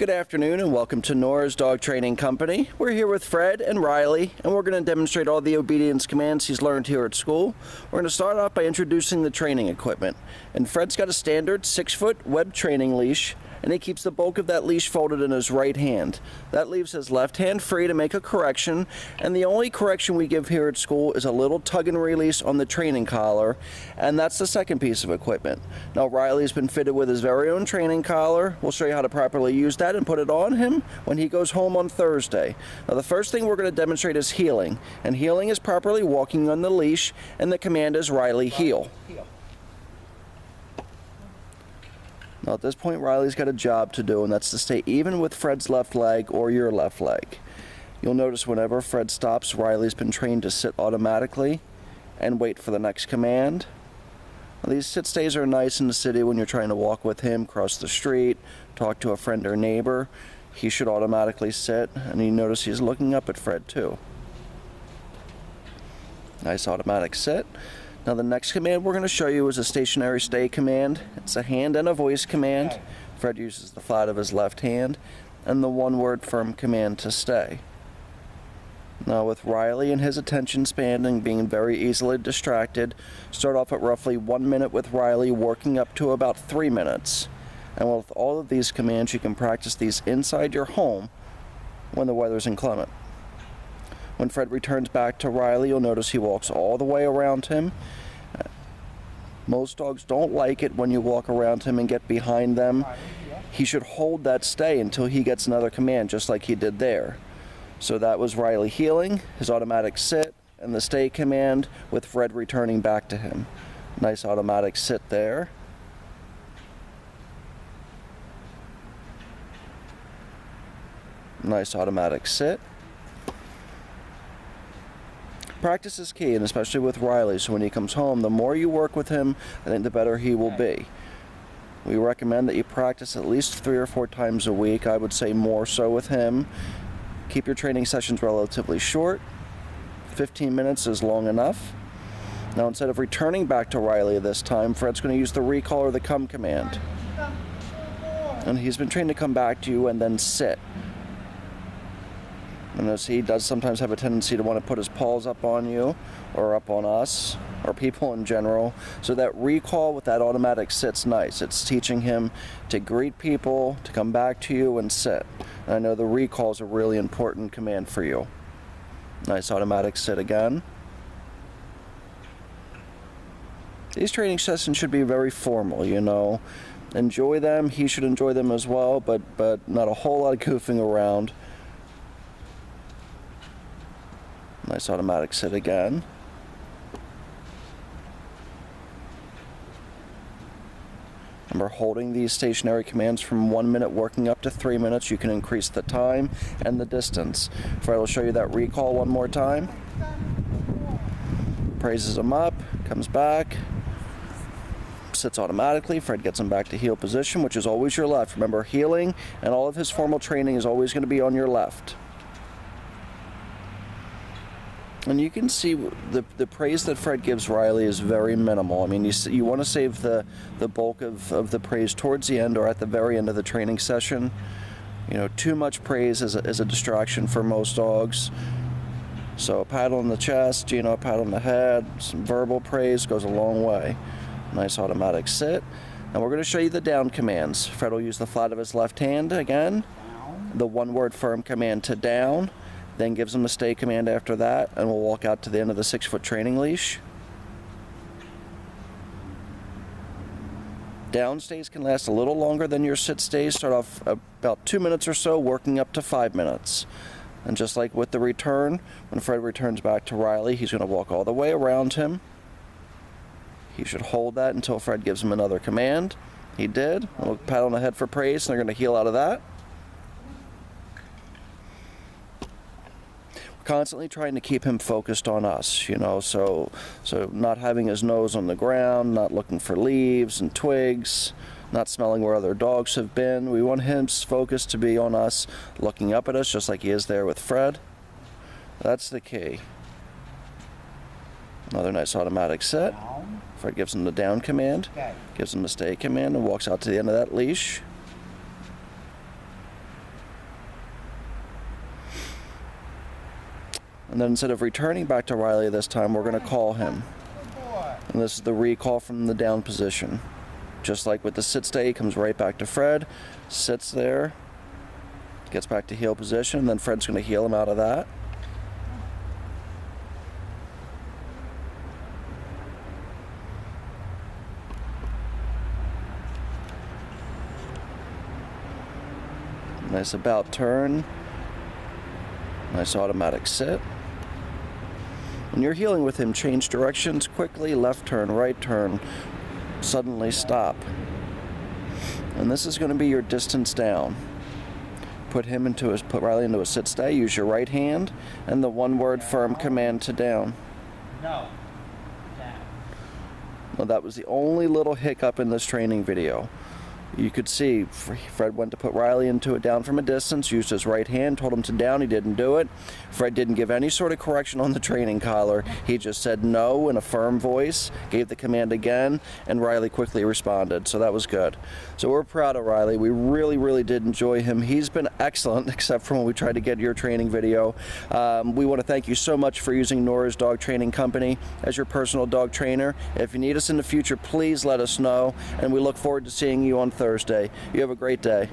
Good afternoon and welcome to Nora's Dog Training Company. We're here with Fred and Riley and we're going to demonstrate all the obedience commands he's learned here at school. We're going to start off by introducing the training equipment. And Fred's got a standard 6-foot web training leash and he keeps the bulk of that leash folded in his right hand. That leaves his left hand free to make a correction, and the only correction we give here at school is a little tug and release on the training collar, and that's the second piece of equipment. Now Riley's been fitted with his very own training collar. We'll show you how to properly use that and put it on him when he goes home on Thursday. Now the first thing we're going to demonstrate is heeling, and heeling is properly walking on the leash, and the command is Riley heel. Now at this point Riley's got a job to do, and that's to stay even with Fred's left leg or your left leg. You'll notice whenever Fred stops, Riley's been trained to sit automatically and wait for the next command. Now, these sit stays are nice in the city when you're trying to walk with him, cross the street, talk to a friend or neighbor. He should automatically sit, and you notice he's looking up at Fred too. Nice automatic sit. Now the next command we're going to show you is a stationary stay command. It's a hand and a voice command. Fred uses the flat of his left hand and the one-word firm command to stay. Now with Riley and his attention span and being very easily distracted, start off at roughly 1 minute with Riley, working up to about 3 minutes. And with all of these commands you can practice these inside your home when the weather's inclement. When Fred returns back to Riley, you'll notice he walks all the way around him. Most dogs don't like it when you walk around him and get behind them. He should hold that stay until he gets another command, just like he did there. So that was Riley heeling, his automatic sit, and the stay command with Fred returning back to him. Nice automatic sit there. Nice automatic sit. Practice is key, and especially with Riley, so when he comes home, the more you work with him, I think the better he will be. We recommend that you practice at least 3 or 4 times a week. I would say more so with him. Keep your training sessions relatively short. 15 minutes is long enough. Now instead of returning back to Riley this time, Fred's going to use the recall or the come command. And he's been trained to come back to you and then sit. And as he does sometimes have a tendency to want to put his paws up on you or up on us or people in general. So that recall with that automatic sit's nice. It's teaching him to greet people, to come back to you and sit. And I know the recall is a really important command for you. Nice automatic sit again. These training sessions should be very formal, you know. Enjoy them. He should enjoy them as well, but not a whole lot of goofing around. Nice automatic sit again. Remember, holding these stationary commands from 1 minute working up to 3 minutes, you can increase the time and the distance. Fred will show you that recall one more time. Praises him up, comes back, sits automatically. Fred gets him back to heel position, which is always your left. Remember, heeling and all of his formal training is always going to be on your left. And you can see the praise that Fred gives Riley is very minimal. I mean, you want to save the bulk of the praise towards the end or at the very end of the training session. You know, too much praise is a distraction for most dogs. So a pat on the chest, you know, a pat on the head, some verbal praise goes a long way. Nice automatic sit. And we're going to show you the down commands. Fred will use the flat of his left hand again, the one-word firm command to down. Then gives him a stay command after that, and we'll walk out to the end of the 6-foot training leash. Down stays can last a little longer than your sit stays. Start off about 2 minutes or so, working up to 5 minutes. And just like with the return, when Fred returns back to Riley, he's going to walk all the way around him. He should hold that until Fred gives him another command. He did. We'll pat on the head for praise, and they're going to heel out of that. Constantly trying to keep him focused on us, you know, so not having his nose on the ground, not looking for leaves and twigs, not smelling where other dogs have been. We want his focus to be on us, looking up at us, just like he is there with Fred. That's the key. Another nice automatic set. Fred gives him the down command, gives him the stay command, and walks out to the end of that leash. And then instead of returning back to Riley this time, we're going to call him. And this is the recall from the down position. Just like with the sit stay, he comes right back to Fred, sits there, gets back to heel position, and then Fred's going to heel him out of that. Nice about turn. Nice automatic sit. When you're heeling with him, change directions quickly, left turn, right turn, suddenly stop. And this is going to be your distance down. Put Riley into a sit stay, use your right hand, and the one-word firm command to down. No. Down. Well, that was the only little hiccup in this training video. You could see Fred went to put Riley into it down from a distance, used his right hand, told him to down, he didn't do it. Fred didn't give any sort of correction on the training collar. He just said no in a firm voice, gave the command again, and Riley quickly responded, so that was good. So we're proud of Riley. We really, really did enjoy him. He's been excellent, except for when we tried to get your training video. We want to thank you so much for using Nora's Dog Training Company as your personal dog trainer. If you need us in the future, please let us know, and we look forward to seeing you on Thursday. You have a great day.